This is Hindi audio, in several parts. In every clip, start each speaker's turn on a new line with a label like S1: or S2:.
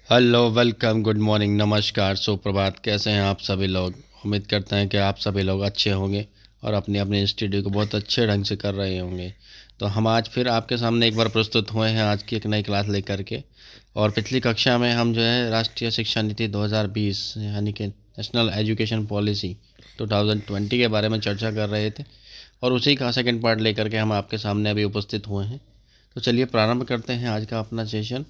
S1: हेलो, वेलकम, गुड मॉर्निंग, नमस्कार, सुप्रभात। कैसे हैं आप सभी लोग? उम्मीद करते हैं कि आप सभी लोग अच्छे होंगे और अपनी अपनी स्टडी को बहुत अच्छे ढंग से कर रहे होंगे। तो हम आज फिर आपके सामने एक बार प्रस्तुत हुए हैं आज की एक नई क्लास लेकर के। और पिछली कक्षा में हम जो है राष्ट्रीय शिक्षा नीति 2020 यानी कि नेशनल एजुकेशन पॉलिसी 2020 के बारे में चर्चा कर रहे थे। और उसी का सेकंड पार्ट लेकर के हम आपके सामने अभी उपस्थित हुए हैं। तो चलिए प्रारंभ करते हैं आज का अपना सेशन।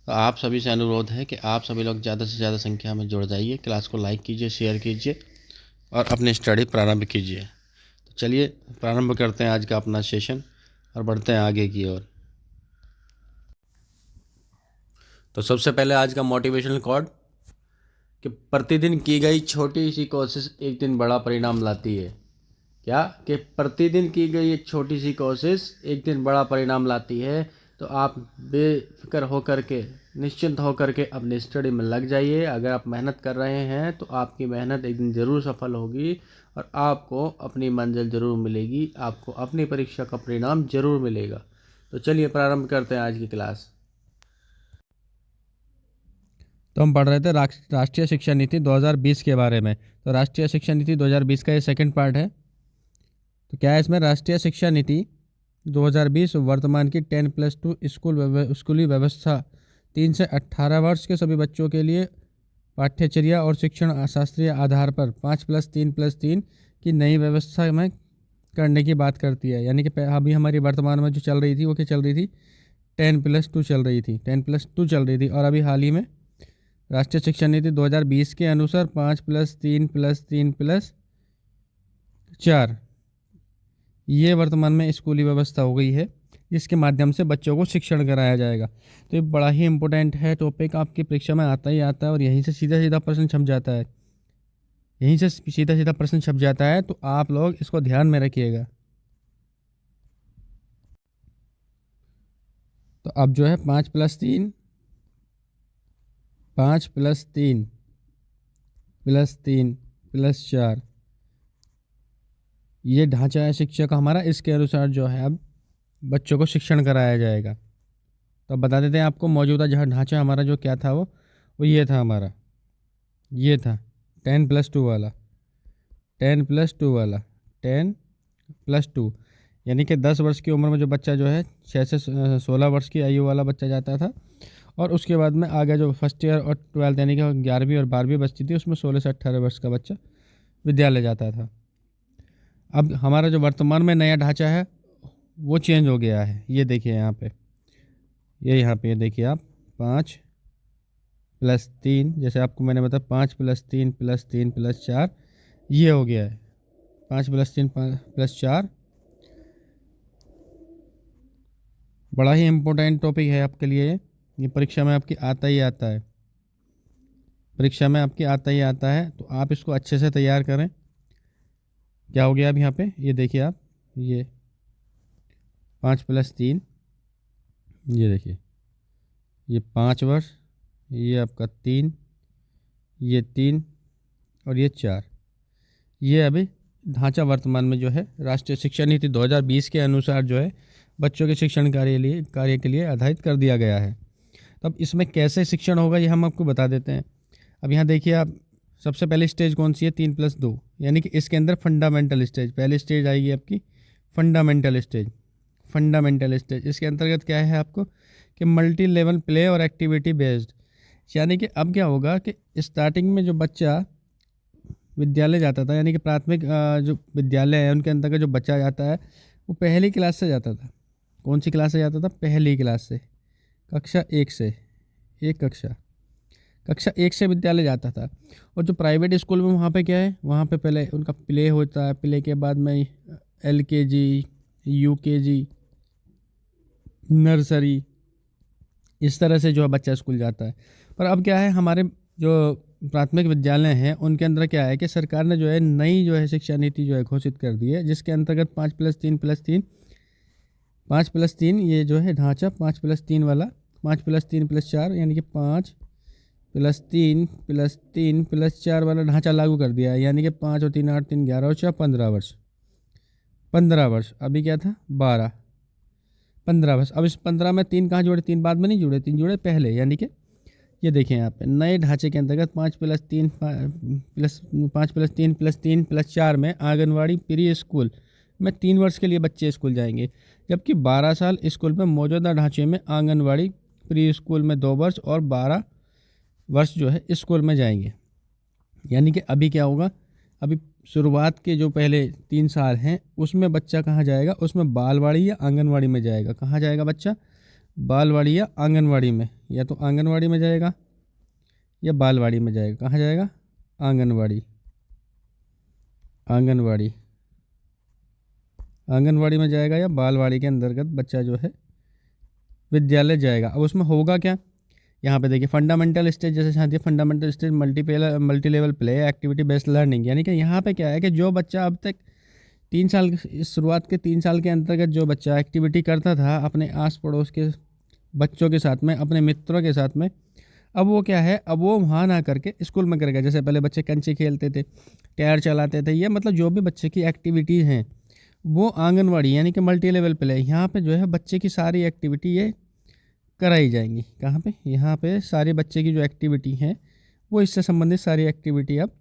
S1: तो आप सभी से अनुरोध है कि आप सभी लोग ज़्यादा से ज़्यादा संख्या में जुड़ जाइए, क्लास को लाइक कीजिए, शेयर कीजिए और अपनी स्टडी प्रारंभ कीजिए। तो चलिए प्रारंभ करते हैं आज का अपना सेशन और बढ़ते हैं आगे की ओर। तो सबसे पहले आज का मोटिवेशनल कोट कि प्रतिदिन की गई छोटी सी कोशिश एक दिन बड़ा परिणाम लाती है। क्या कि प्रतिदिन की गई एक छोटी सी कोशिश एक दिन बड़ा परिणाम लाती है। तो आप बेफिक्र होकर के, निश्चिंत होकर के अपनी स्टडी में लग जाइए। अगर आप मेहनत कर रहे हैं तो आपकी मेहनत एक दिन ज़रूर सफल होगी और आपको अपनी मंजिल ज़रूर मिलेगी, आपको अपनी परीक्षा का परिणाम ज़रूर मिलेगा। तो चलिए प्रारंभ करते हैं आज की क्लास।
S2: तो हम पढ़ रहे थे राष्ट्रीय शिक्षा नीति 2020 के बारे में। तो राष्ट्रीय शिक्षा नीति 2020 का ये सेकंड पार्ट है। तो क्या है इसमें? राष्ट्रीय शिक्षा नीति 2020 वर्तमान की 10+2 स्कूली व्यवस्था 3 से 18 वर्ष के सभी बच्चों के लिए पाठ्यचर्या और शिक्षण शास्त्रीय आधार पर 5+3+3 की नई व्यवस्था में करने की बात करती है। यानी कि अभी हमारी वर्तमान में जो चल रही थी वो क्या चल रही थी? 10+2 चल रही थी, 10+2 चल रही थी। और अभी हाल ही में राष्ट्रीय शिक्षा नीति 2020 के अनुसार 5+3+3+4 ये वर्तमान में स्कूली व्यवस्था हो गई है, जिसके माध्यम से बच्चों को शिक्षण कराया जाएगा। तो ये बड़ा ही इंपॉर्टेंट है टॉपिक, आपकी परीक्षा में आता ही आता है और यहीं से सीधा सीधा प्रश्न छप जाता है। यहीं से सीधा सीधा प्रश्न छप जाता है, तो आप लोग इसको ध्यान में रखिएगा। तो अब जो है 5+3+3+4 ये ढांचा है शिक्षा का हमारा। इसके अनुसार जो है अब बच्चों को शिक्षण कराया जाएगा। तो अब बता देते हैं आपको, मौजूदा जहाँ ढांचा हमारा जो क्या था वो ये था हमारा, ये था 10+2 वाला, 10+2 यानी कि 10 वर्ष की उम्र में जो बच्चा जो है 6 से 16 वर्ष की आयु वाला बच्चा जाता था। और उसके बाद में आगे जो फर्स्ट ईयर और 12th यानी कि 11वीं और 12वीं बचती थी, उसमें 16 से 18 वर्ष का बच्चा विद्यालय जाता था। अब हमारा जो वर्तमान में नया ढांचा है वो चेंज हो गया है। ये देखिए यहाँ पे, यहाँ पे देखिए आप, 5+3, जैसे आपको मैंने बताया 5+3+3+4 ये हो गया है। 5+3+4 बड़ा ही इम्पोर्टेंट टॉपिक है आपके लिए। ये परीक्षा में आपकी आता ही आता है, परीक्षा में आपकी आता ही आता है। तो आप इसको अच्छे से तैयार करें। क्या हो गया अब यहाँ पे, ये देखिए आप, ये 5+3, ये देखिए, ये 5 वर्ष, ये आपका 3, ये 3 और ये 4, ये अभी ढांचा वर्तमान में जो है राष्ट्रीय शिक्षा नीति 2020 के अनुसार जो है बच्चों के शिक्षण कार्य के लिए आधारित कर दिया गया है। तो अब इसमें कैसे शिक्षण होगा ये हम आपको बता देते हैं। अब यहाँ देखिए आप, सबसे पहली स्टेज कौन सी है? 3+2, यानी कि इसके अंदर फंडामेंटल स्टेज, पहली स्टेज आएगी आपकी फंडामेंटल स्टेज। फंडामेंटल स्टेज इसके अंतर्गत क्या है आपको कि मल्टी लेवल प्ले और एक्टिविटी बेस्ड। यानी कि अब क्या होगा कि स्टार्टिंग में जो बच्चा विद्यालय जाता था, यानी कि प्राथमिक जो विद्यालय है उनके अंतर्गत जो बच्चा जाता है वो पहली क्लास से जाता था। कौन सी क्लास से जाता था? पहली क्लास से, कक्षा 1 से, एक कक्षा 1 से विद्यालय जाता था। और जो प्राइवेट स्कूल में वहाँ पे क्या है, वहाँ पे पहले उनका प्ले होता है, प्ले के बाद में LKG, UKG, नर्सरी, इस तरह से जो है बच्चा स्कूल जाता है। पर अब क्या है, हमारे जो प्राथमिक विद्यालय हैं उनके अंदर क्या है कि सरकार ने जो है नई जो है शिक्षा नीति जो है घोषित कर दी है, जिसके अंतर्गत 5+3+3 ये जो है ढांचा 5+3 वाला, 5+3+4 यानी कि 5+3+3+4 वाला ढांचा लागू कर दिया है। यानी कि 5 और 3 8 3 11 और 4 15 वर्ष, 15 वर्ष। अभी क्या था? 12, 15 वर्ष। अब इस 15 में 3 कहाँ जुड़े? 3 बाद में नहीं जुड़े, 3 जुड़े पहले, यानी कि ये देखें यहाँ पे नए ढांचे के अंतर्गत 5+3+4 में आंगनवाड़ी प्री स्कूल में 3 वर्ष के लिए बच्चे स्कूल जाएंगे, जबकि 12 साल स्कूल में मौजूदा ढांचे में आंगनवाड़ी प्री स्कूल में 2 वर्ष और 12 वर्ष जो है स्कूल में जाएंगे। यानी कि अभी क्या होगा, अभी शुरुआत के जो पहले 3 साल हैं उसमें बच्चा कहाँ जाएगा, उसमें बालवाड़ी या आंगनवाड़ी में जाएगा। कहाँ जाएगा बच्चा, बालवाड़ी या आंगनवाड़ी में, या तो आंगनवाड़ी में जाएगा या बालवाड़ी में जाएगा। कहाँ जाएगा, आंगनवाड़ी, आंगनवाड़ी, आंगनवाड़ी में जाएगा या बालवाड़ी के अंतर्गत बच्चा जो है विद्यालय जाएगा। अब उसमें होगा क्या, यहाँ पे देखिए फंडामेंटल स्टेज, जैसे चाहती है fundamental stage, multi level play, activity based learning. यानी कि यहाँ पे क्या है कि जो बच्चा अब तक 3 साल, शुरुआत के 3 साल के अंतर्गत जो बच्चा एक्टिविटी करता था अपने आस पड़ोस के बच्चों के साथ में, अपने मित्रों के साथ में, अब वो क्या है, अब वो वहाँ ना करके स्कूल में करेगा। जैसे पहले बच्चे कंचे खेलते थे, टायर चलाते थे, ये मतलब जो भी बच्चे की एक्टिविटीज़ हैं वो आंगनवाड़ी यानी कि मल्टी लेवल प्ले, यहाँ पे जो है बच्चे की सारी एक्टिविटी ये कराई जाएंगी। कहाँ पे, यहाँ पे सारे बच्चे की जो एक्टिविटी हैं वो इससे संबंधित सारी एक्टिविटी अब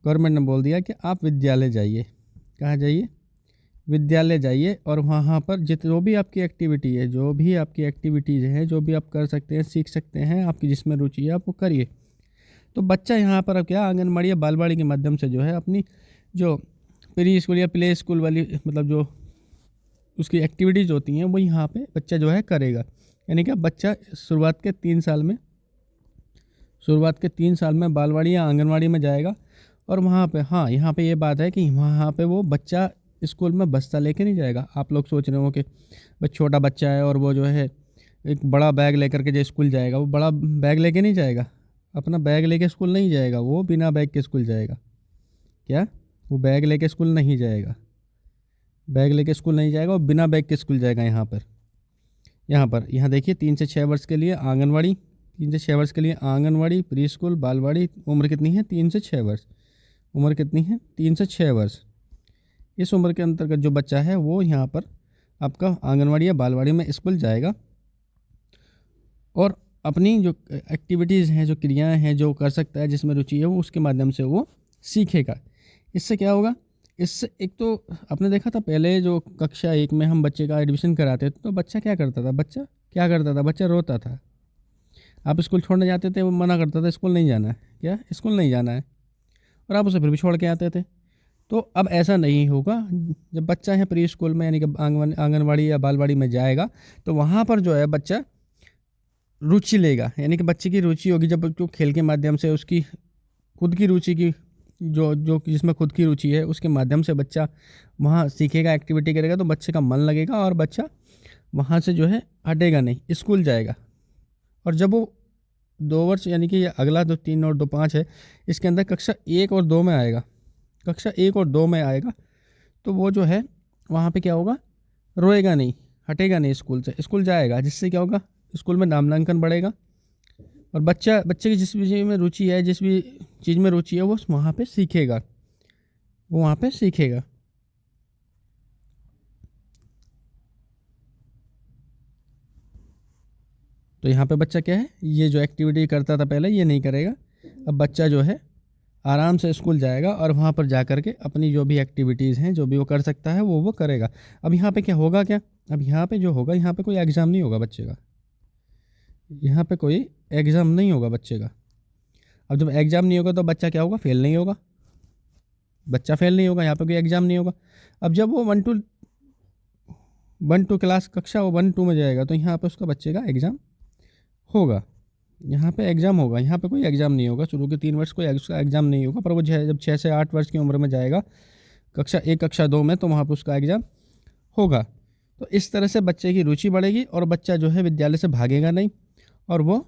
S2: गवर्नमेंट ने बोल दिया कि आप विद्यालय जाइए। कहाँ जाइए, विद्यालय जाइए, और वहाँ पर जो भी आपकी एक्टिविटी है, जो भी आपकी एक्टिविटीज़ हैं, जो भी आप कर सकते हैं, सीख सकते हैं, आपकी जिसमें रुचि है आप वो करिए। तो बच्चा यहाँ पर अब क्या, आंगनबाड़ी या बालवाड़ी के माध्यम से जो है अपनी जो प्री स्कूल या प्ले स्कूल वाली मतलब जो उसकी एक्टिविटीज़ होती हैं वो यहाँ पे बच्चा जो है करेगा। यानी कि बच्चा शुरुआत के 3 साल में बालवाड़ी या आंगनवाड़ी में जाएगा, और वहाँ पे हाँ, यहाँ पे ये बात है कि वहाँ पे वो बच्चा स्कूल में बस्ता लेके नहीं जाएगा। आप लोग सोच रहे हो कि बस छोटा बच्चा है और वो जो है एक बड़ा बैग लेकर के जो स्कूल जाएगा, वो बड़ा बैग लेके नहीं जाएगा, अपना बैग लेके स्कूल नहीं जाएगा, वो बिना बैग के स्कूल जाएगा। क्या, वो बैग लेके स्कूल नहीं जाएगा, बैग लेके स्कूल नहीं जाएगा, वो बिना बैग के स्कूल जाएगा। यहाँ देखिए 3 से 6 वर्ष के लिए आंगनवाड़ी, 3 से 6 वर्ष के लिए आंगनवाड़ी, प्री स्कूल, बालवाड़ी। उम्र कितनी है, 3 से 6 वर्ष। उम्र कितनी है, 3 से 6 वर्ष। इस उम्र के अंतर्गत जो बच्चा है वो यहाँ पर आपका आंगनवाड़ी या बालवाड़ी में स्कूल जाएगा, और अपनी जो एक्टिविटीज़ हैं, जो क्रियाएं हैं, जो कर सकता है, जिसमें रुचि है, वो उसके माध्यम से वो सीखेगा। इससे क्या होगा, इससे एक तो आपने देखा था पहले जो कक्षा 1 में हम बच्चे का एडमिशन कराते थे तो बच्चा क्या करता था, बच्चा रोता था। आप स्कूल छोड़ने जाते थे, वो मना करता था स्कूल नहीं जाना है, क्या स्कूल नहीं जाना है, और आप उसे फिर भी छोड़ के आते थे। तो अब ऐसा नहीं होगा, जब बच्चा है प्री स्कूल में यानी कि आंगनवाड़ी या बालवाड़ी में जाएगा तो वहाँ पर जो है बच्चा रुचि लेगा। यानी कि बच्चे की रुचि होगी, जब जो खेल के माध्यम से उसकी खुद की रुचि की जो जिसमें खुद की रुचि है उसके माध्यम से बच्चा वहाँ सीखेगा, एक्टिविटी करेगा, तो बच्चे का मन लगेगा और बच्चा वहाँ से जो है हटेगा नहीं, स्कूल जाएगा। और जब वो 2 वर्ष यानी कि अगला जो 3 और 2 5 है, इसके अंदर कक्षा 1 और 2 में आएगा, कक्षा 1 और 2 में आएगा, तो वो जो है वहाँ पे क्या होगा, रोएगा नहीं, हटेगा नहीं स्कूल से, स्कूल जाएगा। जिससे क्या होगा, स्कूल में नामांकन बढ़ेगा, और बच्चे की जिस भी चीज़ में रुचि है, जिस भी चीज़ में रुचि है वो वहाँ पे सीखेगा, वो वहाँ पे सीखेगा। तो यहाँ पे बच्चा क्या है, ये जो एक्टिविटी करता था पहले ये नहीं करेगा। अब बच्चा जो है आराम से स्कूल जाएगा और वहाँ पर जा कर के अपनी जो भी एक्टिविटीज़ हैं, जो भी वो कर सकता है वो करेगा। अब यहाँ पे क्या होगा, क्या अब यहाँ पे जो होगा, यहाँ पे कोई एग्ज़ाम नहीं होगा बच्चे का, यहाँ पे कोई एग्ज़ाम नहीं होगा बच्चे का। अब जब एग्ज़ाम नहीं होगा तो बच्चा क्या होगा, फेल नहीं होगा, बच्चा फेल नहीं होगा, यहाँ पे कोई एग्ज़ाम नहीं होगा। अब जब वो 1 टू क्लास कक्षा वो 1 2 में जाएगा तो यहाँ पे उसका बच्चे का एग्ज़ाम होगा, यहाँ पे एग्ज़ाम होगा। यहाँ पे कोई एग्ज़ाम नहीं होगा, शुरू के 3 वर्ष कोई एग्ज़ाम नहीं होगा, पर वो जब 6 से 8 वर्ष की उम्र में जाएगा कक्षा 1 कक्षा 2 में, तो वहाँ पर उसका एग्ज़ाम होगा। तो इस तरह से बच्चे की रुचि बढ़ेगी और बच्चा जो है विद्यालय से भागेगा नहीं और वो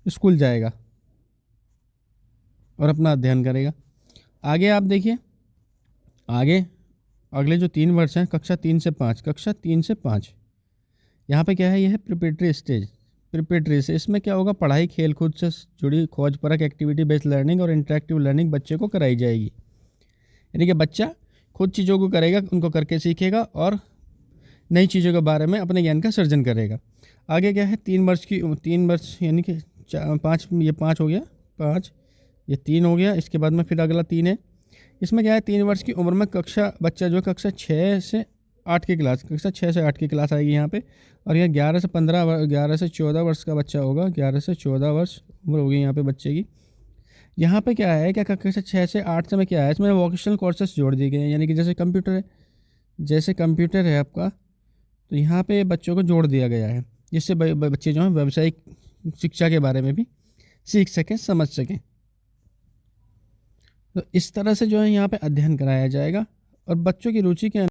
S2: स्कूल जाएगा और अपना अध्ययन करेगा। आगे आप देखिए, आगे अगले जो 3 वर्ष हैं, कक्षा 3 से 5, यहाँ पे क्या है, यह है प्रिपरेटरी स्टेज। प्रिपरेटरी से इसमें क्या होगा, पढ़ाई, खेल कूद से जुड़ी खोज परक, एक्टिविटी बेस्ड लर्निंग और इंटरेक्टिव लर्निंग बच्चे को कराई जाएगी। यानी कि बच्चा खुद चीज़ों को करेगा, उनको करके सीखेगा और नई चीज़ों के बारे में अपने ज्ञान का सृजन करेगा। आगे क्या है, 3 वर्ष की उम्र, 3 वर्ष यानी कि 5, ये 5 हो गया, 5, ये 3 हो गया, इसके बाद में फिर अगला 3 है। इसमें क्या है, 3 वर्ष की उम्र में बच्चा जो कक्षा 6 से 8 की क्लास, कक्षा 6 से 8 की क्लास आएगी यहाँ पे। और यह 11 से 14 वर्ष का बच्चा होगा, 11 से 14 वर्ष उम्र होगी यहाँ पे बच्चे की। यहाँ पे क्या है, क्या कक्षा 6 से 8 में क्या है, इसमें वोकेशनल कोर्सेस जोड़ दिए गए हैं, यानी कि जैसे कंप्यूटर है आपका, तो यहाँ पे बच्चों को जोड़ दिया गया है, जिससे बच्चे जो हैं व्यावसायिक शिक्षा के बारे में भी सीख सकें, समझ सकें। तो इस तरह से जो है यहाँ पे अध्ययन कराया जाएगा। और बच्चों की रुचि के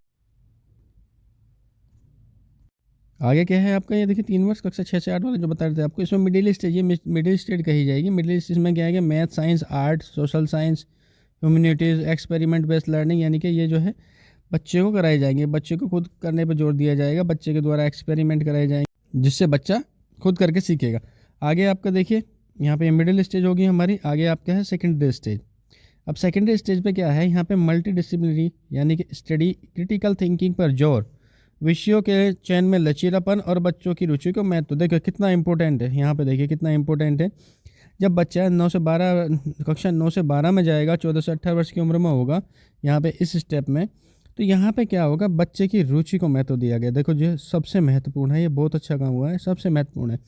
S2: आगे क्या है आपका, ये देखिए 3 वर्ष कक्षा 6 से 8 वाले जो बता रहे थे आपको, इसमें मिडिल स्टेज, ये मिडिल स्टेज कही जाएगी। मिडिल स्टेज में क्या है कि math, science, art, social science, humanities, experiment based learning, यानी कि ये जो है बच्चे को कराए जाएंगे, बच्चे को खुद करने पर जोर दिया जाएगा, बच्चे के द्वारा एक्सपेरिमेंट कराए जाएंगे, जिससे बच्चा खुद करके सीखेगा। आगे आपका देखिए यहाँ पे मिडिल स्टेज होगी हमारी। आगे आपका है सेकेंडरी स्टेज। अब सेकेंडरी स्टेज पे क्या है, यहाँ पे मल्टी डिसिप्लिनरी यानी कि स्टडी, क्रिटिकल थिंकिंग पर जोर, विषयों के चयन में लचीलापन और बच्चों की रुचि को महत्व। देखो कितना इंपॉर्टेंट है, यहाँ पे देखिए कितना इंपॉर्टेंट है। जब बच्चा 9 से 12 कक्षा 9 से 12 में जाएगा, 14 से 18 वर्ष की उम्र में होगा यहाँ पे इस स्टेप में, तो यहाँ पे क्या होगा, बच्चे की रुचि को महत्व दिया गया। देखो जो सबसे महत्वपूर्ण है, ये बहुत अच्छा काम हुआ है, सबसे महत्वपूर्ण है।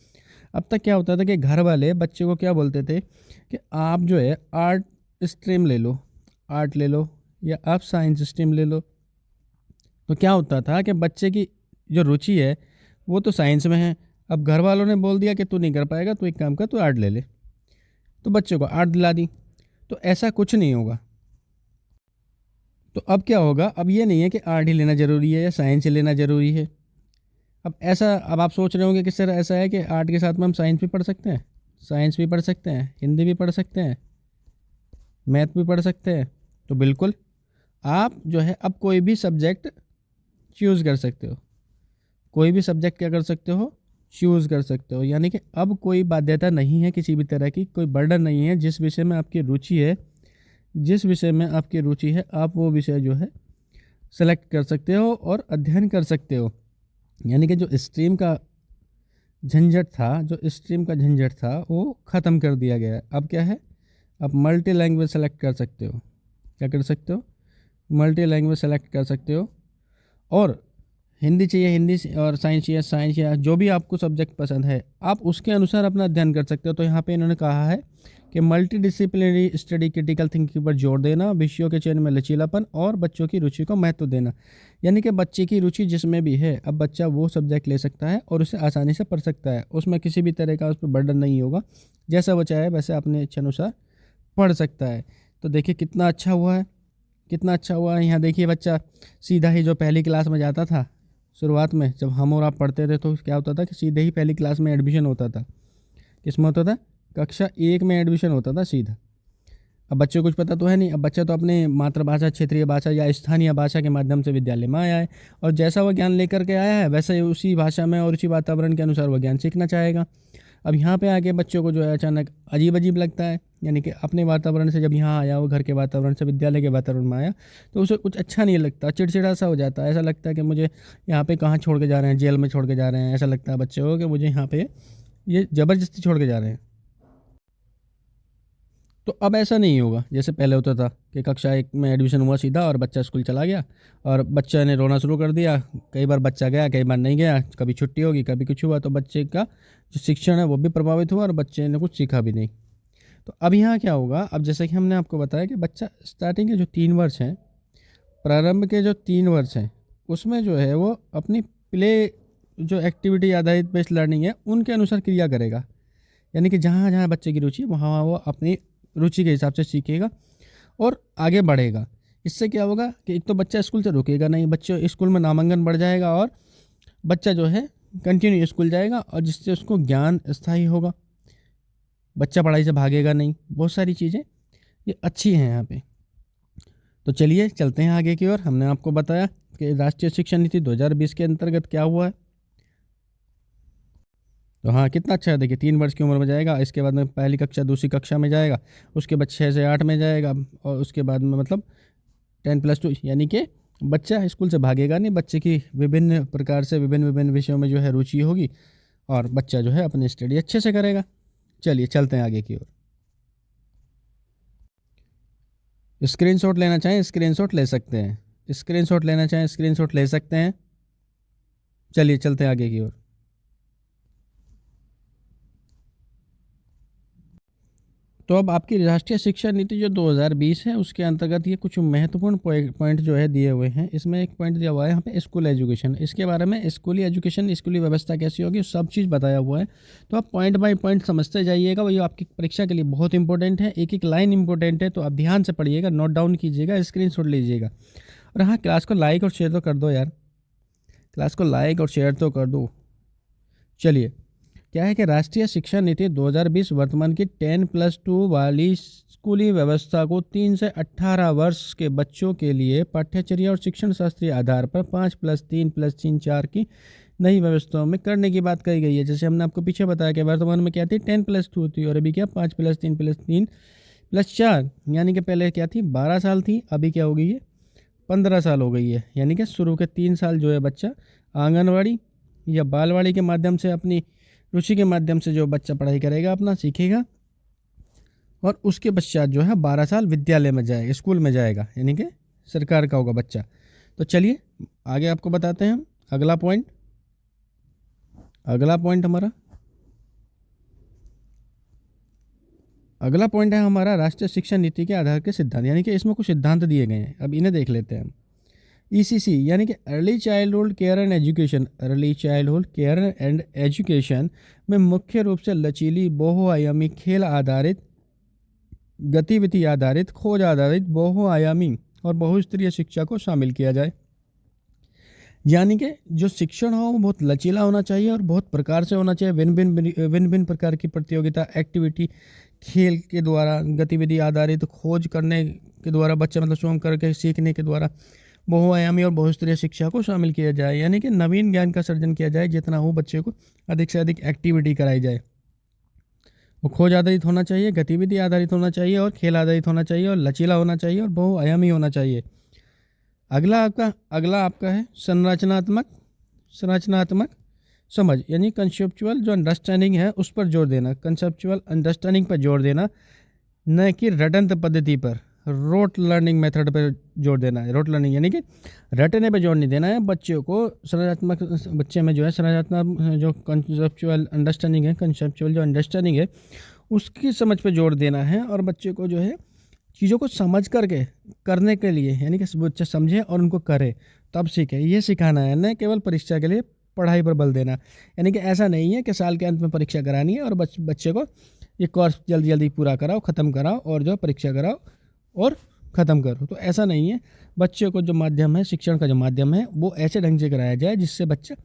S2: अब तक क्या होता था कि घर वाले बच्चे को क्या बोलते थे कि आप जो है आर्ट स्ट्रीम ले लो, आर्ट ले लो, या आप साइंस स्ट्रीम ले लो। तो क्या होता था कि बच्चे की जो रुचि है वो तो साइंस में है, अब घर वालों ने बोल दिया कि तू नहीं कर पाएगा, तो एक काम कर, तू आर्ट ले ले, तो बच्चे को आर्ट दिला दी। तो ऐसा कुछ नहीं होगा। तो अब क्या होगा, अब ये नहीं है कि आर्ट ही लेना ज़रूरी है या साइंस ही लेना ज़रूरी है। अब आप सोच रहे होंगे कि सर ऐसा है कि आर्ट के साथ में हम साइंस भी पढ़ सकते हैं, साइंस भी पढ़ सकते हैं, हिंदी भी पढ़ सकते हैं, मैथ भी पढ़ सकते हैं। तो बिल्कुल आप जो है अब कोई भी सब्जेक्ट चूज़ कर सकते हो, कोई भी सब्जेक्ट क्या कर सकते हो, चूज़ कर सकते हो। यानी कि अब कोई बाध्यता नहीं है किसी भी तरह की, कोई बर्डन नहीं है। जिस विषय में आपकी रुचि है, जिस विषय में आपकी रुचि है, आप वो विषय जो है सेलेक्ट कर सकते हो और अध्ययन कर सकते हो। यानी कि जो स्ट्रीम का झंझट था वो ख़त्म कर दिया गया है। अब क्या है, आप मल्टी लैंग्वेज सेलेक्ट कर सकते हो। क्या कर सकते हो, मल्टी लैंग्वेज सेलेक्ट कर सकते हो। और हिंदी चाहिए हिंदी, और साइंस चाहिए साइंस, या जो भी आपको सब्जेक्ट पसंद है आप उसके अनुसार अपना अध्ययन कर सकते हो। तो यहाँ पे इन्होंने कहा है कि multi disciplinary study, critical thinking पर जोर देना, विषयों के चयन में लचीलापन और बच्चों की रुचि को महत्व देना। यानी कि बच्चे की रुचि जिसमें भी है, अब बच्चा वो सब्जेक्ट ले सकता है और उसे आसानी से पढ़ सकता है, उसमें किसी भी तरह का उस पर बर्डन नहीं होगा। जैसा वो चाहे वैसे अपने इच्छा अनुसार पढ़ सकता है। तो देखिए कितना अच्छा हुआ है, कितना अच्छा हुआ है। यहाँ देखिए बच्चा सीधा ही जो पहली क्लास में जाता था, शुरुआत में जब हम और आप पढ़ते थे तो क्या होता था कि सीधे ही पहली क्लास में एडमिशन होता था। किस में होता था, कक्षा 1 में एडमिशन होता था सीधा। अब बच्चे को कुछ पता तो है नहीं, अब बच्चा तो अपने मातृभाषा, क्षेत्रीय भाषा या स्थानीय भाषा के माध्यम से विद्यालय में आया है, और जैसा वह ज्ञान लेकर के आया है वैसे उसी भाषा में और उसी वातावरण के अनुसार वह ज्ञान सीखना चाहेगा। अब यहाँ पे आके बच्चों को जो है अचानक अजीब अजीब लगता है, यानी कि अपने वातावरण से जब यहाँ आया, वो घर के वातावरण से विद्यालय के वातावरण में आया, तो उसे कुछ अच्छा नहीं लगता, चिड़चिड़ा सा हो जाता है। ऐसा लगता है कि मुझे यहाँ पे कहाँ छोड़ के जा रहे हैं, जेल में छोड़ के जा रहे हैं। ऐसा लगता है बच्चे को कि मुझे यहाँ पे ये ज़बरदस्ती छोड़ के जा रहे हैं। तो अब ऐसा नहीं होगा जैसे पहले होता था कि कक्षा 1 में एडमिशन हुआ सीधा और बच्चा स्कूल चला गया और बच्चे ने रोना शुरू कर दिया। कई बार बच्चा गया, कई बार नहीं गया, कभी छुट्टी होगी, कभी कुछ हुआ, तो बच्चे का जो शिक्षण है वो भी प्रभावित हुआ और बच्चे ने कुछ सीखा भी नहीं। तो अब यहाँ क्या होगा, अब जैसे कि हमने आपको बताया कि बच्चा स्टार्टिंग के जो 3 वर्ष हैं, प्रारंभ के जो 3 वर्ष हैं, उसमें जो है वो अपनी प्ले जो एक्टिविटी आधारित बेस्ड लर्निंग है उनके अनुसार क्रिया करेगा। यानी कि जहाँ जहाँ बच्चे की रुचि है वहाँ वो अपनी रुचि के हिसाब से सीखेगा और आगे बढ़ेगा। इससे क्या होगा कि एक तो बच्चा स्कूल से रुकेगा नहीं, बच्चे स्कूल में नामांकन बढ़ जाएगा और बच्चा जो है कंटिन्यू स्कूल जाएगा, और जिससे उसको ज्ञान स्थायी होगा, बच्चा पढ़ाई से भागेगा नहीं। बहुत सारी चीज़ें ये अच्छी हैं यहाँ पे। तो चलिए चलते हैं आगे की ओर। हमने आपको बताया कि राष्ट्रीय शिक्षा नीति 2020 के अंतर्गत क्या हुआ है। तो हाँ कितना अच्छा है, देखिए 3 वर्ष की उम्र में जाएगा, इसके बाद में पहली कक्षा दूसरी कक्षा में जाएगा, उसके बाद 6 से 8 में जाएगा, और उसके बाद में मतलब 10+2, यानी कि बच्चा स्कूल से भागेगा नहीं, बच्चे की विभिन्न प्रकार से विभिन्न विषयों में जो है रुचि होगी और बच्चा जो है अपनी स्टडी अच्छे से करेगा। चलिए चलते हैं आगे की ओर। स्क्रीनशॉट लेना चाहें स्क्रीनशॉट ले सकते हैं, स्क्रीनशॉट लेना चाहें स्क्रीनशॉट ले सकते हैं। चलिए चलते हैं आगे की ओर। तो अब आपकी राष्ट्रीय शिक्षा नीति जो 2020 है उसके अंतर्गत ये कुछ महत्वपूर्ण पॉइंट जो है दिए हुए हैं। इसमें एक पॉइंट दिया हुआ है यहाँ पे स्कूल एजुकेशन, इसके बारे में स्कूली एजुकेशन, स्कूली व्यवस्था कैसी होगी सब चीज़ बताया हुआ है। तो आप पॉइंट बाय पॉइंट समझते जाइएगा, वही आपकी परीक्षा के लिए बहुत इंपॉर्टेंट है, एक एक लाइन इंपॉर्टेंट है, तो आप ध्यान से पढ़िएगा, नोट डाउन कीजिएगा, स्क्रीनशॉट लीजिएगा। और हाँ, क्लास को लाइक और शेयर तो कर दो यार, क्लास को लाइक और शेयर तो कर दो। चलिए, क्या है कि राष्ट्रीय शिक्षा नीति 2020 वर्तमान की 10+2 वाली स्कूली व्यवस्था को 3 से 18 वर्ष के बच्चों के लिए पाठ्यचर्या और शिक्षण शास्त्रीय आधार पर 5+3+3+4 की नई व्यवस्थाओं में करने की बात कही गई है। जैसे हमने आपको पीछे बताया कि वर्तमान में क्या थी, 10+2 थी, और अभी क्या 5+3+3+4, यानी कि पहले क्या थी 12 साल थी, अभी क्या हो गई है 15 साल हो गई है। यानी कि शुरू के 3 साल जो है बच्चा आंगनवाड़ी या बालवाड़ी के माध्यम से अपनी रुचि के माध्यम से जो बच्चा पढ़ाई करेगा, अपना सीखेगा, और उसके पश्चात जो है 12 साल विद्यालय में जाएगा, स्कूल में जाएगा, यानी कि सरकार का होगा बच्चा। तो चलिए आगे आपको बताते हैं अगला पॉइंट। अगला पॉइंट है हमारा राष्ट्रीय शिक्षा नीति के आधार के सिद्धांत, यानी कि इसमें कुछ सिद्धांत दिए गए हैं, अब इन्हें देख लेते हैं। ECC यानी कि early childhood care and education, early childhood care and education में मुख्य रूप से लचीली, बहुआयामी, खेल आधारित, गतिविधि आधारित, खोज आधारित, बहुआयामी और बहुस्तरीय शिक्षा को शामिल किया जाए। यानी कि जो शिक्षण हो वो बहुत लचीला होना चाहिए और बहुत प्रकार से होना चाहिए, भिन्न भिन्न प्रकार की प्रतियोगिता, एक्टिविटी, खेल के द्वारा, गतिविधि आधारित, खोज करने के द्वारा, बच्चा मतलब स्वयं करके सीखने के द्वारा बहुआयामी और बहुस्तरीय शिक्षा को शामिल किया जाए। यानी कि नवीन ज्ञान का सर्जन किया जाए, जितना हो बच्चे को अधिक से अधिक एक्टिविटी कराई जाए। वो खोज आधारित होना चाहिए, गतिविधि आधारित होना चाहिए, और खेल आधारित होना चाहिए, और लचीला होना चाहिए, और बहुआयामी होना चाहिए। अगला आपका है संरचनात्मक समझ, यानी कंसेप्चुअल जो अंडरस्टैंडिंग है उस पर जोर देना, कंसेप्चुअल अंडरस्टैंडिंग पर जोर देना, न कि रटंत पद्धति पर, रोट लर्निंग मेथड पर जोर देना है। रोट लर्निंग यानी कि रटने पे जोर नहीं देना है, बच्चे को संरचनात्मक, बच्चे में जो है संरचनात्मक जो कंसेप्चुअल अंडरस्टैंडिंग है उसकी समझ पे जोर देना है, और बच्चे को जो है चीज़ों को समझ करके करने के लिए, यानी कि बच्चा समझे और उनको करे तब सीखे, ये सिखाना है, न केवल परीक्षा के लिए पढ़ाई पर बल देना। यानी कि ऐसा नहीं है कि साल के अंत में परीक्षा करानी है और बच्चे को ये कोर्स जल्दी जल्दी पूरा कराओ, ख़त्म कराओ, और जो परीक्षा कराओ और ख़त्म करो, तो ऐसा नहीं है। बच्चे को जो माध्यम है, शिक्षण का जो माध्यम है, वो ऐसे ढंग से कराया जाए जिससे बच्चा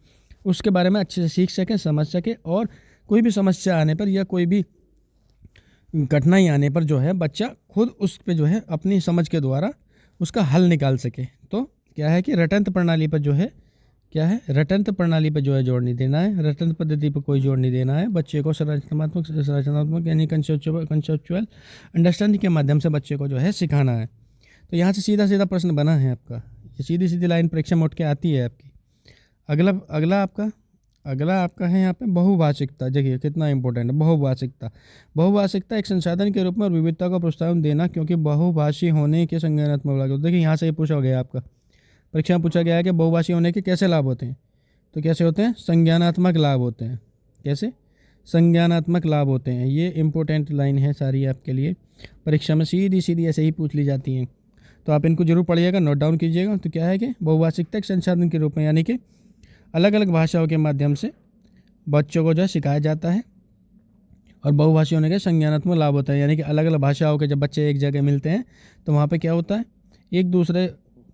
S2: उसके बारे में अच्छे से सीख सके, समझ सके, और कोई भी समस्या आने पर या कोई भी कठिनाई आने पर जो है बच्चा खुद उस पर जो है अपनी समझ के द्वारा उसका हल निकाल सके। तो क्या है कि रटंत प्रणाली पर जो है जोर नहीं देना है, रटंत पद्धति पर कोई जोर नहीं देना है। बच्चे को संरचनात्मक यानी कंसेप्चुअल अंडरस्टैंडिंग के माध्यम से बच्चे को जो है सिखाना है। तो यहाँ से सीधा सीधा प्रश्न बना है आपका, ये सीधी सीधी लाइन परीक्षा में उठ के आती है आपकी। अगला आपका है यहाँ पे बहुभाषिकता। देखिए कितना इंपॉर्टेंट है बहुभाषिकता एक संसाधन के रूप में विविधता को प्रोत्साहन देना, क्योंकि बहुभाषी होने के संज्ञानात्मक लाभ। देखिए यहाँ से ये पूछा गया आपका, परीक्षा में पूछा गया है कि बहुभाषी होने के कैसे लाभ होते हैं, तो कैसे होते हैं, संज्ञानात्मक लाभ होते हैं। कैसे, संज्ञानात्मक लाभ होते हैं। ये इंपॉर्टेंट लाइन है सारी आपके लिए, परीक्षा में सीधी सीधी ऐसे ही पूछ ली जाती हैं, तो आप इनको जरूर पढ़िएगा, नोट डाउन कीजिएगा। तो क्या है कि बहुभाषिकता एक संसाधन के रूप में, यानी कि अलग अलग भाषाओं के माध्यम से बच्चों को जो है सिखाया जाता है, और बहुभाषी होने के संज्ञानात्मक लाभ होता है। यानी कि अलग अलग भाषाओं के जब बच्चे एक जगह मिलते हैं तो वहाँ पे क्या होता है, एक दूसरे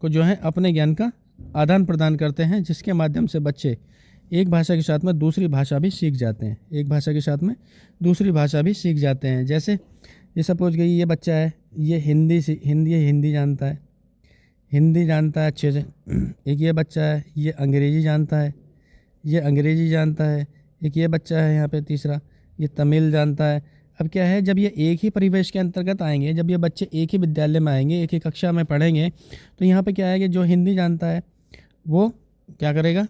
S2: को जो है अपने ज्ञान का आदान प्रदान करते हैं, जिसके माध्यम से बच्चे एक भाषा के साथ में दूसरी भाषा भी सीख जाते हैं। जैसे ये सपोज कि ये बच्चा है, ये हिंदी जानता है, अच्छे से। एक ये बच्चा है, ये अंग्रेज़ी जानता है। एक ये बच्चा है यहाँ पे तीसरा, ये तमिल जानता है। अब क्या है, जब ये एक ही परिवेश के अंतर्गत आएंगे, जब ये बच्चे एक ही विद्यालय में आएंगे, एक ही कक्षा में पढ़ेंगे, तो यहाँ पे क्या है कि जो हिंदी जानता है वो क्या करेगा,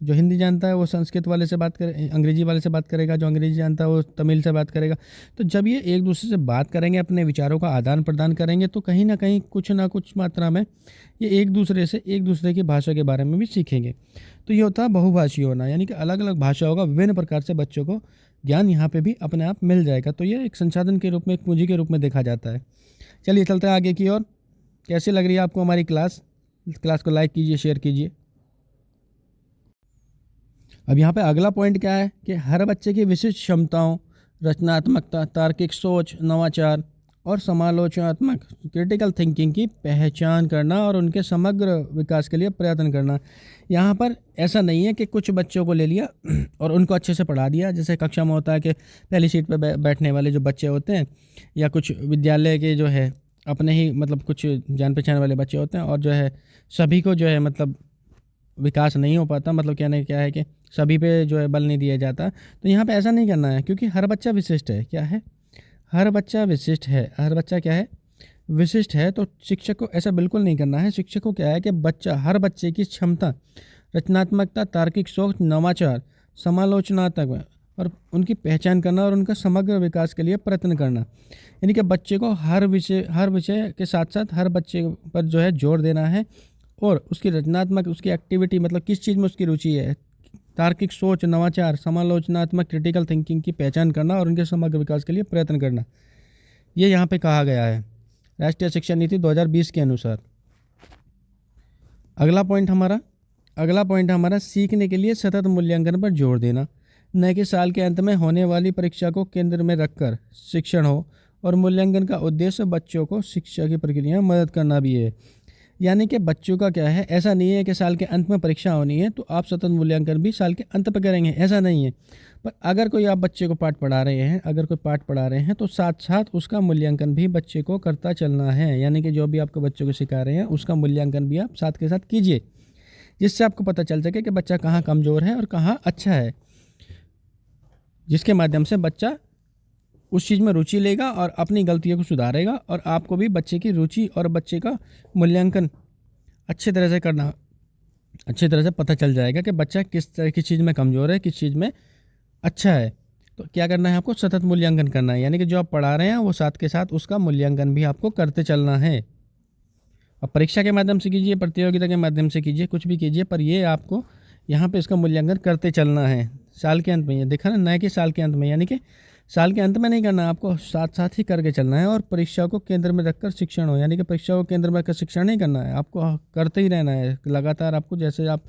S2: जो हिंदी जानता है वो संस्कृत वाले से बात करे, अंग्रेजी वाले से बात करेगा, जो अंग्रेजी जानता है वो तमिल से बात करेगा। तो जब ये एक दूसरे से बात करेंगे, अपने विचारों का आदान प्रदान करेंगे, तो कहीं ना कहीं कुछ ना कुछ मात्रा में ये एक दूसरे की भाषा के बारे में भी सीखेंगे। तो ये होता है बहुभाषी होना, यानी कि अलग अलग भाषाओं का विभिन्न प्रकार से बच्चों को ज्ञान यहाँ पे भी अपने आप मिल जाएगा। तो ये एक संसाधन के रूप में, एक पूंजी के रूप में देखा जाता है। चलिए चलते हैं आगे की ओर। कैसी लग रही है आपको हमारी क्लास को लाइक कीजिए, शेयर कीजिए। अब यहाँ पे अगला पॉइंट क्या है कि हर बच्चे की विशिष्ट क्षमताओं, रचनात्मकता, तार्किक सोच, नवाचार और समालोचनात्मक क्रिटिकल थिंकिंग की पहचान करना और उनके समग्र विकास के लिए प्रयत्न करना। यहाँ पर ऐसा नहीं है कि कुछ बच्चों को ले लिया और उनको अच्छे से पढ़ा दिया, जैसे कक्षा में होता है कि पहली सीट पर बैठने वाले जो बच्चे होते हैं, या कुछ विद्यालय के जो है अपने ही मतलब कुछ जान पहचान वाले बच्चे होते हैं, और जो है सभी को जो है मतलब विकास नहीं हो पाता, मतलब कहने क्या है कि सभी पे जो है बल नहीं दिया जाता। तो यहाँ पे ऐसा नहीं करना है, क्योंकि हर बच्चा विशिष्ट है। क्या है? हर बच्चा विशिष्ट है। हर बच्चा क्या है? विशिष्ट है। तो शिक्षक को ऐसा बिल्कुल नहीं करना है। शिक्षक को क्या है कि हर बच्चे की क्षमता, रचनात्मकता, तार्किक सोच, नवाचार, समालोचनात्मक और उनकी पहचान करना और उनका समग्र विकास के लिए प्रयत्न करना। यानी कि बच्चे को हर विषय के साथ साथ हर बच्चे पर जो है जोर देना है, और उसकी रचनात्मक, उसकी एक्टिविटी, मतलब किस चीज़ में उसकी रुचि है, तार्किक सोच, नवाचार, समालोचनात्मक क्रिटिकल थिंकिंग की पहचान करना और उनके समग्र विकास के लिए प्रयत्न करना। ये यहाँ पे कहा गया है राष्ट्रीय शिक्षा नीति 2020 के अनुसार। अगला पॉइंट हमारा सीखने के लिए सतत मूल्यांकन पर जोर देना, न कि साल के अंत में होने वाली परीक्षा को केंद्र में रखकर शिक्षण हो, और मूल्यांकन का उद्देश्य बच्चों को शिक्षा की प्रक्रिया में मदद करना भी है। यानी कि बच्चों का क्या है, ऐसा नहीं है कि साल के अंत में परीक्षा होनी है तो आप सतत मूल्यांकन भी साल के अंत पर करेंगे, ऐसा नहीं है। पर अगर कोई आप बच्चे को पाठ पढ़ा रहे हैं तो साथ साथ उसका मूल्यांकन भी बच्चे को करता चलना है। यानी कि जो भी आपको बच्चों को सिखा रहे हैं उसका मूल्यांकन भी आप साथ के साथ कीजिए, जिससे आपको पता चल सके कि बच्चा कहाँ कमज़ोर है और कहाँ अच्छा है, जिसके माध्यम से बच्चा उस चीज़ में रुचि लेगा और अपनी गलतियों को सुधारेगा, और आपको भी बच्चे की रुचि और बच्चे का मूल्यांकन अच्छी तरह से पता चल जाएगा कि बच्चा किस तरह की चीज़ में कमज़ोर है, किस चीज़ में अच्छा है। तो क्या करना है आपको? सतत मूल्यांकन करना है। यानी कि जो आप पढ़ा रहे हैं वो साथ के साथ उसका मूल्यांकन भी आपको करते चलना है। अब परीक्षा के माध्यम से कीजिए, प्रतियोगिता के माध्यम से कीजिए, कुछ भी कीजिए, पर ये आपको यहाँ पे इसका मूल्यांकन करते चलना है साल के अंत में। ये देखा ना, नए के साल के अंत में, यानी कि साल के अंत में नहीं करना, आपको साथ साथ ही करके चलना है। और परीक्षा को केंद्र में रखकर शिक्षण हो, यानी कि परीक्षा को केंद्र में रखकर शिक्षण नहीं करना है, आपको करते ही रहना है लगातार। आपको जैसे आप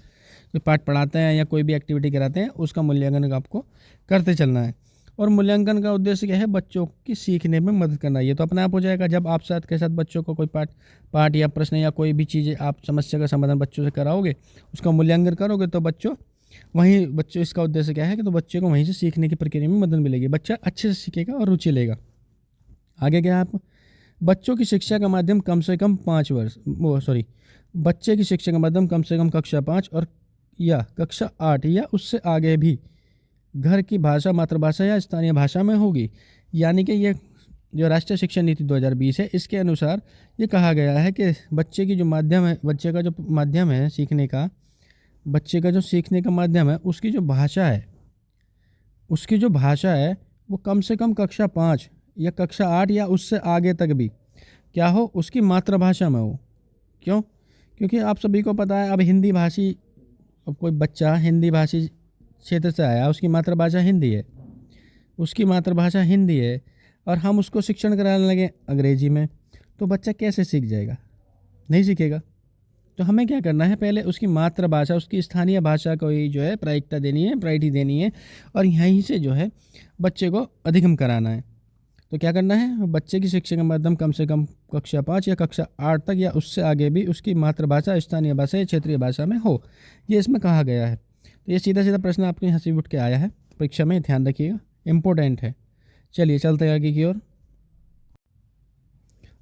S2: कोई पाठ पढ़ाते हैं या कोई भी एक्टिविटी कराते हैं, उसका मूल्यांकन आपको करते चलना है। और मूल्यांकन का उद्देश्य क्या है? बच्चों की सीखने में मदद करना। ये तो अपने आप हो जाएगा जब आप साथ के साथ बच्चों को कोई पाठ या प्रश्न या कोई भी चीज़ें, आप समस्या का समाधान बच्चों से कराओगे, उसका मूल्यांकन करोगे, तो बच्चों इसका उद्देश्य क्या है कि तो बच्चे को वहीं से सीखने की प्रक्रिया में मदद मिलेगी, बच्चा अच्छे से सीखेगा और रुचि लेगा। आगे क्या है? आप बच्चों की शिक्षा का माध्यम कम से कम बच्चे की शिक्षा का माध्यम कम से कम कक्षा 5 या कक्षा 8 या उससे आगे भी घर की भाषा, मातृभाषा या स्थानीय भाषा में होगी। यानी कि ये जो राष्ट्रीय शिक्षा नीति 2020 है, इसके अनुसार ये कहा गया है कि बच्चे का जो माध्यम है सीखने का, बच्चे का जो सीखने का माध्यम है, उसकी जो भाषा है वो कम से कम कक्षा 5 या कक्षा 8 या उससे आगे तक भी क्या हो, उसकी मातृभाषा में हो। क्यों? क्योंकि आप सभी को पता है, अब कोई बच्चा हिंदी भाषी क्षेत्र से आया, उसकी मातृभाषा हिंदी है, और हम उसको शिक्षण कराने लगे अंग्रेजी में, तो बच्चा कैसे सीख जाएगा? नहीं सीखेगा। तो हमें क्या करना है? पहले उसकी मातृभाषा, उसकी स्थानीय भाषा को ही जो है प्रायोरिटी देनी है, और यहीं से जो है बच्चे को अधिगम कराना है। तो क्या करना है? बच्चे की शिक्षा का माध्यम कम से कम कक्षा 5 या कक्षा 8 तक या उससे आगे भी उसकी मातृभाषा, स्थानीय भाषा या क्षेत्रीय भाषा में हो, ये इसमें कहा गया है। तो ये सीधा प्रश्न आपके यहाँ से उठ के आया है परीक्षा में, ध्यान रखिएगा, इम्पोर्टेंट है। चलिए चलते हैं आगे की ओर।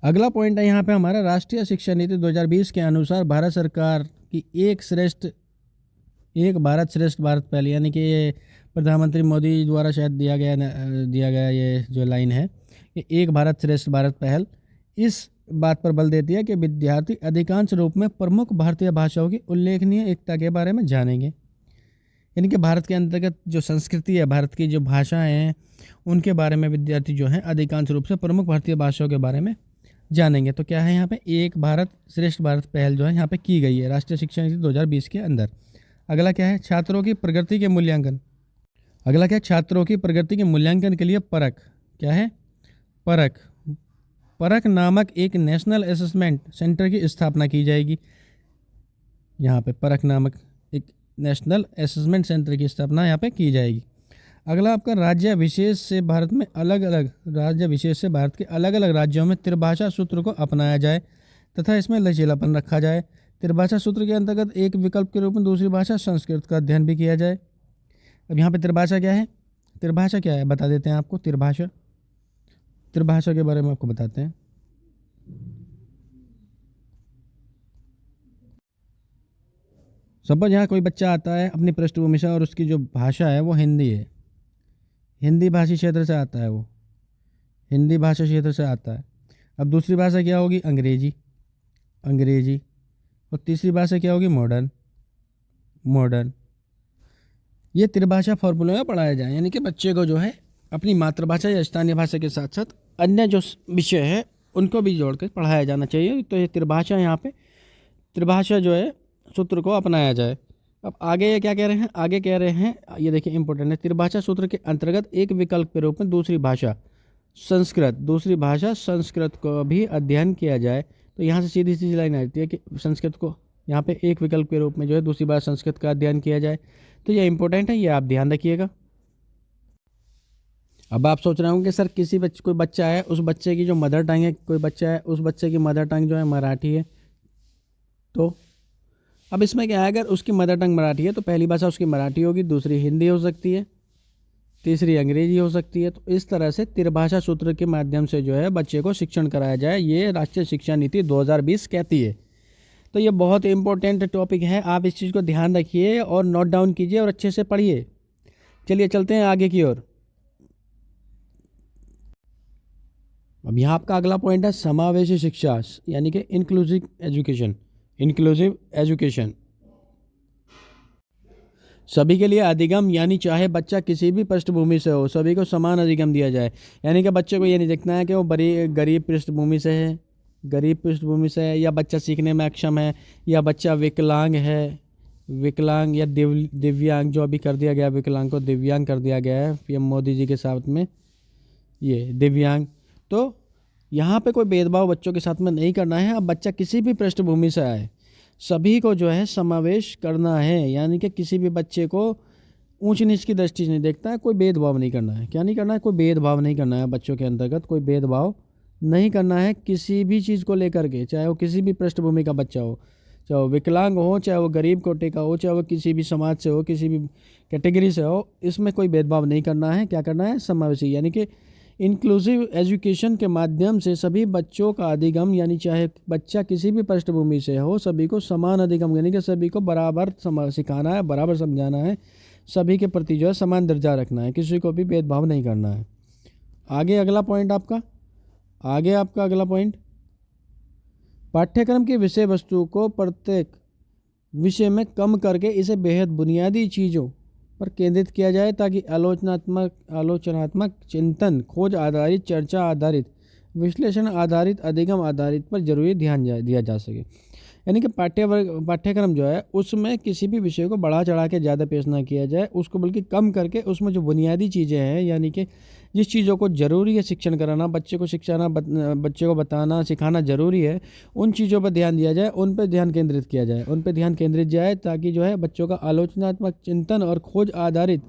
S2: अगला पॉइंट है यहाँ पे हमारा, राष्ट्रीय शिक्षा नीति 2020 के अनुसार भारत सरकार की एक भारत श्रेष्ठ भारत पहल, यानी कि ये प्रधानमंत्री मोदी द्वारा शायद दिया गया ये जो लाइन है, कि एक भारत श्रेष्ठ भारत पहल इस बात पर बल देती है कि विद्यार्थी अधिकांश रूप में प्रमुख भारतीय भाषाओं की उल्लेखनीय एकता के बारे में जानेंगे। यानी कि भारत के अंतर्गत जो संस्कृति है, भारत की जो भाषाएं हैं, उनके बारे में विद्यार्थी जो हैं अधिकांश रूप से प्रमुख भारतीय भाषाओं के बारे में जानेंगे। तो क्या है यहाँ पे, एक भारत श्रेष्ठ भारत पहल जो है यहाँ पे की गई है राष्ट्रीय शिक्षा नीति 2020 के अंदर। अगला क्या है, छात्रों की प्रगति के मूल्यांकन। अगला क्या है, छात्रों की प्रगति के मूल्यांकन के लिए परख। क्या है, परख। परख नामक एक नेशनल असेसमेंट सेंटर की स्थापना की जाएगी। यहाँ पे परख नामक एक नेशनल असेसमेंट सेंटर की स्थापना यहाँ पे की जाएगी। अगला आपका राज्य विशेष से भारत में अलग अलग राज्य विशेष से भारत के अलग अलग राज्यों में त्रिभाषा सूत्र को अपनाया जाए तथा इसमें लचीलापन रखा जाए। त्रिभाषा सूत्र के अंतर्गत एक विकल्प के रूप में दूसरी भाषा संस्कृत का अध्ययन भी किया जाए। अब यहाँ पे त्रिभाषा क्या है, त्रिभाषा क्या है बता देते हैं आपको। त्रिभाषा के बारे में आपको बताते हैं। सपोज यहाँ कोई बच्चा आता है अपनी पृष्ठभूमि से और उसकी जो भाषा है वो हिंदी है, हिंदी भाषी क्षेत्र से आता है, वो हिंदी भाषा क्षेत्र से आता है। अब दूसरी भाषा क्या होगी, अंग्रेजी। और तीसरी भाषा क्या होगी, मॉडर्न। ये त्रिभाषा फॉर्मूले में पढ़ाया जाए, यानी कि बच्चे को जो है अपनी मातृभाषा या स्थानीय भाषा के साथ साथ अन्य जो विषय है उनको भी जोड़कर पढ़ाया जाना चाहिए। तो ये त्रिभाषा, यहाँ पे त्रिभाषा जो है सूत्र को अपनाया जाए। अब आगे ये क्या कह रहे हैं, आगे कह रहे हैं, ये देखिए इंपॉर्टेंट है, त्रिभाषा सूत्र के अंतर्गत एक विकल्प के रूप में दूसरी भाषा संस्कृत को भी अध्ययन किया जाए। तो यहाँ से सीधी सीधी लाइन आती है कि संस्कृत को यहाँ पे एक विकल्प के रूप में जो है दूसरी भाषा संस्कृत का अध्ययन किया जाए। तो ये इंपॉर्टेंट है, ये आप ध्यान रखिएगा। अब आप सोच रहे होंगे कि सर कोई बच्चा है, उस बच्चे की जो मदर टंग है, कोई बच्चा है उस बच्चे की मदर टंग जो है मराठी है, तो अब इसमें क्या है, अगर उसकी मदर टंग मराठी है तो पहली भाषा उसकी मराठी होगी, दूसरी हिंदी हो सकती है, तीसरी अंग्रेजी हो सकती है। तो इस तरह से त्रिभाषा सूत्र के माध्यम से जो है बच्चे को शिक्षण कराया जाए, ये राष्ट्रीय शिक्षा नीति 2020 कहती है। तो ये बहुत इंपॉर्टेंट टॉपिक है, आप इस चीज़ को ध्यान रखिए और नोट डाउन कीजिए और अच्छे से पढ़िए। चलिए चलते हैं आगे की ओर। अब यहाँ आपका अगला पॉइंट है समावेशी शिक्षा, यानी कि इंक्लूसिव एजुकेशन। सभी के लिए अधिगम, यानी चाहे बच्चा किसी भी पृष्ठभूमि से हो, सभी को समान अधिगम दिया जाए। यानी कि बच्चे को ये नहीं देखना है कि वो गरीब पृष्ठभूमि से है, या बच्चा सीखने में अक्षम है, या बच्चा विकलांग या दिव्यांग, जो अभी कर दिया गया विकलांग को दिव्यांग कर दिया गया है पीएम मोदी जी के साथ में, ये दिव्यांग। तो यहाँ पे कोई भेदभाव बच्चों के साथ में नहीं करना है। अब बच्चा किसी भी पृष्ठभूमि से आए, सभी को जो है समावेश करना है, यानी कि किसी भी बच्चे को ऊंच नीच की दृष्टि से नहीं देखता है, कोई भेदभाव नहीं करना है। क्या नहीं करना है, कोई भेदभाव नहीं करना है बच्चों के अंतर्गत, कोई भेदभाव नहीं करना है किसी भी चीज़ को लेकर के, चाहे वो किसी भी पृष्ठभूमि का बच्चा हो, चाहे वो विकलांग हो, चाहे वो गरीब कोटि का हो, चाहे वो किसी भी समाज से हो, किसी भी कैटेगरी से हो, इसमें कोई भेदभाव नहीं करना है। क्या करना है, समावेशी, यानी कि इंक्लूसिव एजुकेशन के माध्यम से सभी बच्चों का अधिगम, यानी चाहे बच्चा किसी भी पृष्ठभूमि से हो, सभी को समान अधिगम, यानी कि सभी को बराबर सिखाना है, बराबर समझाना है, सभी के प्रति जो है समान दर्जा रखना है, किसी को भी भेदभाव नहीं करना है। आगे अगला पॉइंट आपका अगला पॉइंट, पाठ्यक्रम की विषय वस्तु को प्रत्येक विषय में कम करके इसे बेहद बुनियादी चीज़ों पर केंद्रित किया जाए, ताकि आलोचनात्मक चिंतन, खोज आधारित, चर्चा आधारित, विश्लेषण आधारित, अधिगम आधारित पर जरूरी ध्यान दिया जा सके। यानी कि पाठ्यक्रम जो है उसमें किसी भी विषय को बढ़ा चढ़ा के ज़्यादा पेश ना किया जाए, उसको बल्कि कम करके उसमें जो बुनियादी चीज़ें हैं, यानी कि जिस चीज़ों को ज़रूरी है शिक्षण कराना, बच्चे को बताना सिखाना ज़रूरी है, उन चीज़ों पर ध्यान दिया जाए, उन पर ध्यान केंद्रित किया जाए, ताकि जो है बच्चों का आलोचनात्मक चिंतन और खोज आधारित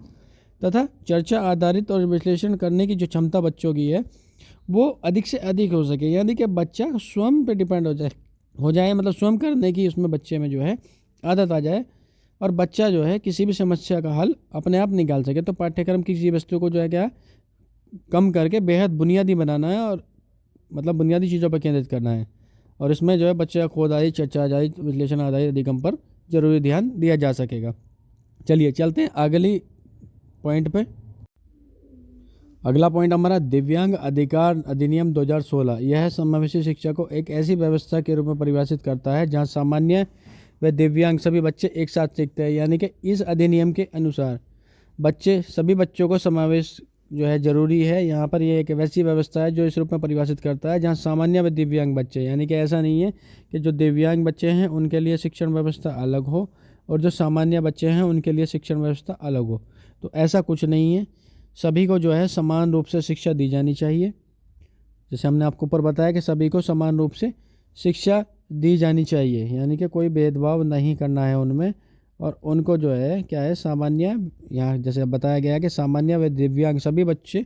S2: तथा चर्चा आधारित और विश्लेषण करने की जो क्षमता बच्चों की है वो अधिक से अधिक हो सके। यानी कि बच्चा स्वयं पे डिपेंड हो जाए, मतलब स्वयं करने की उसमें बच्चे में जो है आदत आ जाए, और बच्चा जो है किसी भी समस्या का हल अपने आप निकाल सके। तो पाठ्यक्रम की किसी वस्तु को जो है क्या कम करके बेहद बुनियादी बनाना है, और मतलब बुनियादी चीज़ों पर केंद्रित करना है, और इसमें जो है बच्चे का खोज आधारित, चर्चा आधारित, विश्लेषण आधारित, अधिगम पर जरूरी ध्यान दिया जा सकेगा। चलिए चलते हैं अगली पॉइंट पे। अगला पॉइंट हमारा दिव्यांग अधिकार अधिनियम 2016। यह समावेशी शिक्षा को एक ऐसी व्यवस्था के रूप में परिभाषित करता है जहां सामान्य व दिव्यांग सभी बच्चे एक साथ सीखते हैं। यानी कि इस अधिनियम के अनुसार सभी बच्चों को समावेश जो है ज़रूरी है। यहाँ पर ये एक वैसी व्यवस्था है जो इस रूप में परिभाषित करता है जहाँ सामान्य व दिव्यांग बच्चे, यानी कि ऐसा नहीं है कि जो दिव्यांग बच्चे हैं उनके लिए शिक्षण व्यवस्था अलग हो और जो सामान्य बच्चे हैं उनके लिए शिक्षण व्यवस्था अलग हो। तो ऐसा कुछ नहीं है, सभी को जो है समान रूप से शिक्षा दी जानी चाहिए। जैसे हमने आपको ऊपर बताया कि सभी को समान रूप से शिक्षा दी जानी चाहिए, यानी कि कोई भेदभाव नहीं करना है उनमें। और उनको जो है क्या है, सामान्य, यहाँ जैसे बताया गया है कि सामान्य व दिव्यांग सभी बच्चे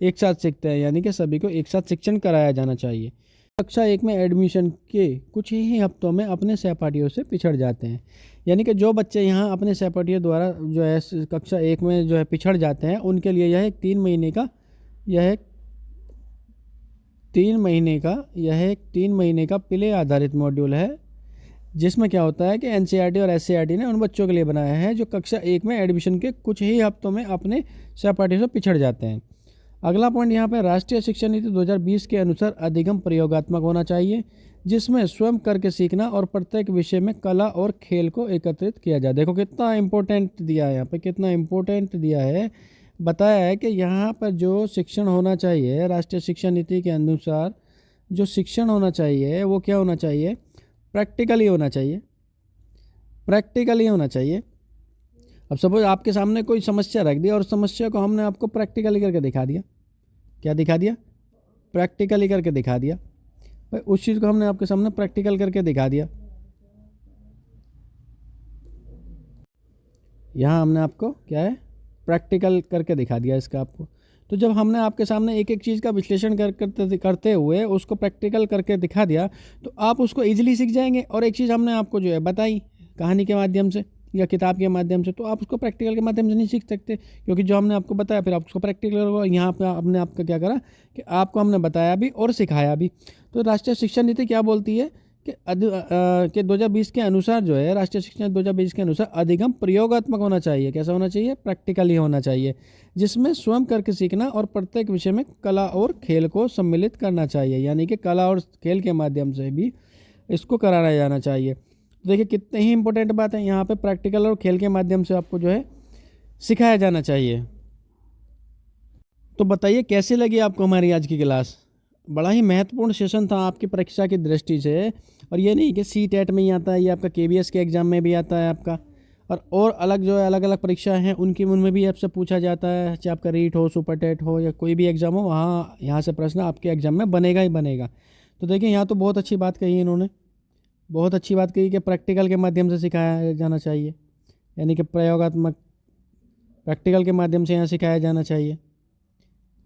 S2: एक साथ सीखते हैं, यानी कि सभी को एक साथ शिक्षण कराया जाना चाहिए। कक्षा 1 में एडमिशन के कुछ ही हफ्तों में अपने सहपाठियों से पिछड़ जाते हैं। यानी कि जो बच्चे यहाँ अपने सहपाठियों द्वारा जो है कक्षा 1 में जो है पिछड़ जाते हैं, उनके लिए यह एक 3 महीने का प्ले आधारित मॉड्यूल है, जिसमें क्या होता है कि एनसीईआरटी और एससीईआरटी ने उन बच्चों के लिए बनाया है जो कक्षा 1 में एडमिशन के कुछ ही हफ्तों में अपने सहपाठियों से पिछड़ जाते हैं। अगला पॉइंट यहाँ पे राष्ट्रीय शिक्षा नीति 2020 के अनुसार अधिगम प्रयोगात्मक होना चाहिए, जिसमें स्वयं करके सीखना और प्रत्येक विषय में कला और खेल को एकत्रित किया जाए। देखो कितना इंपॉर्टेंट दिया है यहाँ पे, कितना इंपॉर्टेंट दिया है। बताया है कि यहाँ पर जो शिक्षण होना चाहिए राष्ट्रीय शिक्षा नीति के अनुसार, जो शिक्षण होना चाहिए वो क्या होना चाहिए, प्रैक्टिकली होना चाहिए, प्रैक्टिकली होना चाहिए। अब सपोज आपके सामने कोई समस्या रख दी और समस्या को हमने आपको प्रैक्टिकली करके दिखा दिया, क्या दिखा दिया, प्रैक्टिकली करके दिखा दिया। भाई उस चीज़ को हमने आपके सामने प्रैक्टिकल करके दिखा दिया। यहाँ हमने आपको क्या है, प्रैक्टिकल करके दिखा दिया इसका आपको। तो जब हमने आपके सामने एक एक चीज़ का विश्लेषण करते हुए उसको प्रैक्टिकल करके दिखा दिया, तो आप उसको ईजिली सीख जाएंगे। और एक चीज़ हमने आपको जो है बताई कहानी के माध्यम से या किताब के माध्यम से, तो आप उसको प्रैक्टिकल के माध्यम से नहीं सीख सकते, क्योंकि जो हमने आपको बताया फिर आप उसको प्रैक्टिकल करोगे। यहाँ पर हमने आपका क्या करा कि आपको हमने बताया भी और सिखाया भी। तो राष्ट्रीय शिक्षा नीति क्या बोलती है कि 2020 के अनुसार जो है, राष्ट्रीय शिक्षा नीति 2020 के अनुसार अधिगम प्रयोगात्मक होना चाहिए। कैसा होना चाहिए, प्रैक्टिकली होना चाहिए, जिसमें स्वयं करके सीखना और प्रत्येक विषय में कला और खेल को सम्मिलित करना चाहिए। यानी कि कला और खेल के माध्यम से भी इसको कराया जाना चाहिए। तो देखिए कितने ही इंपॉर्टेंट बात है, यहाँ पे प्रैक्टिकल और खेल के माध्यम से आपको जो है सिखाया जाना चाहिए। तो बताइए कैसी लगी आपको हमारी आज की क्लास। बड़ा ही महत्वपूर्ण सेशन था आपकी परीक्षा की दृष्टि से। और ये नहीं कि CTET में ही आता है, ये आपका KVS के एग्ज़ाम में भी आता है आपका, और अलग जो है अलग अलग परीक्षा हैं उनमें भी आपसे पूछा जाता है, चाहे आपका रीट हो, सुपर टेट हो या कोई भी एग्ज़ाम हो, यहाँ से प्रश्न आपके एग्ज़ाम में बनेगा ही बनेगा। तो देखिए यहाँ तो बहुत अच्छी बात कही इन्होंने, बहुत अच्छी बात कही कि प्रैक्टिकल के माध्यम से सिखाया जाना चाहिए, यानी कि प्रयोगात्मक प्रैक्टिकल के माध्यम से यहाँ सिखाया जाना चाहिए।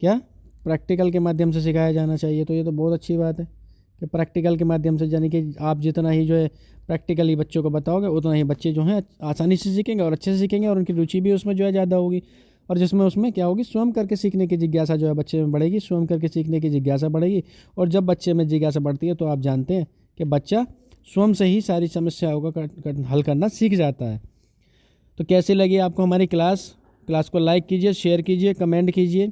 S2: क्या, प्रैक्टिकल के माध्यम से सिखाया जाना चाहिए। तो ये तो बहुत अच्छी बात है कि प्रैक्टिकल के माध्यम से, यानी कि आप जितना ही जो है प्रैक्टिकली बच्चों को बताओगे उतना ही बच्चे जो हैं आसानी से सीखेंगे और अच्छे से सीखेंगे, और उनकी रुचि भी उसमें जो है ज़्यादा होगी। और उसमें क्या होगी, स्वयं करके सीखने की जिज्ञासा जो है बच्चे में बढ़ेगी, स्वयं करके सीखने की जिज्ञासा बढ़ेगी। और जब बच्चे में जिज्ञासा बढ़ती है तो आप जानते हैं कि बच्चा स्वयं से ही सारी समस्याओं का हल करना सीख जाता है। तो कैसी लगी आपको हमारी क्लास को लाइक कीजिए, शेयर कीजिए, कमेंट कीजिए।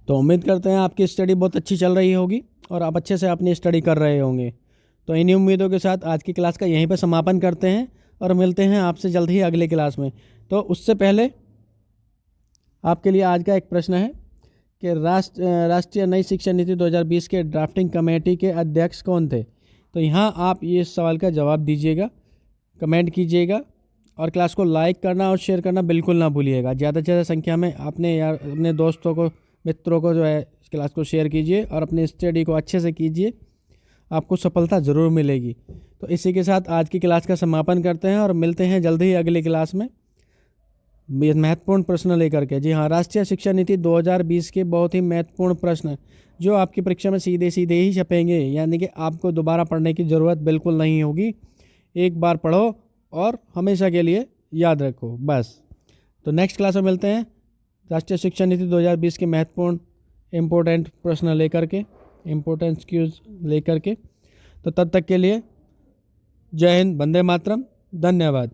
S2: तो उम्मीद करते हैं आपकी स्टडी बहुत अच्छी चल रही होगी और आप अच्छे से अपनी स्टडी कर रहे होंगे। तो इन्हीं उम्मीदों के साथ आज की क्लास का यहीं पर समापन करते हैं और मिलते हैं आपसे जल्द ही अगले क्लास में। तो उससे पहले आपके लिए आज का एक प्रश्न है कि राष्ट्रीय नई शिक्षा नीति 2020 के ड्राफ्टिंग कमेटी के अध्यक्ष कौन थे। तो यहाँ आप ये सवाल का जवाब दीजिएगा, कमेंट कीजिएगा, और क्लास को लाइक करना और शेयर करना बिल्कुल ना भूलिएगा। ज़्यादा से ज़्यादा संख्या में अपने दोस्तों को, मित्रों को जो है इस क्लास को शेयर कीजिए और अपनी स्टडी को अच्छे से कीजिए, आपको सफलता ज़रूर मिलेगी। तो इसी के साथ आज की क्लास का समापन करते हैं और मिलते हैं जल्द ही अगली क्लास में महत्वपूर्ण प्रश्न लेकर के। जी हाँ, राष्ट्रीय शिक्षा नीति 2020 के बहुत ही महत्वपूर्ण प्रश्न जो आपकी परीक्षा में सीधे सीधे ही छपेंगे, यानी कि आपको दोबारा पढ़ने की ज़रूरत बिल्कुल नहीं होगी। एक बार पढ़ो और हमेशा के लिए याद रखो, बस। तो नेक्स्ट क्लास में मिलते हैं राष्ट्रीय शिक्षा नीति 2020 के महत्वपूर्ण इम्पोर्टेंट प्रश्न लेकर के, इम्पोर्टेंट क्यूज लेकर के। तो तब तक के लिए जय हिंद, वंदे मातरम, धन्यवाद।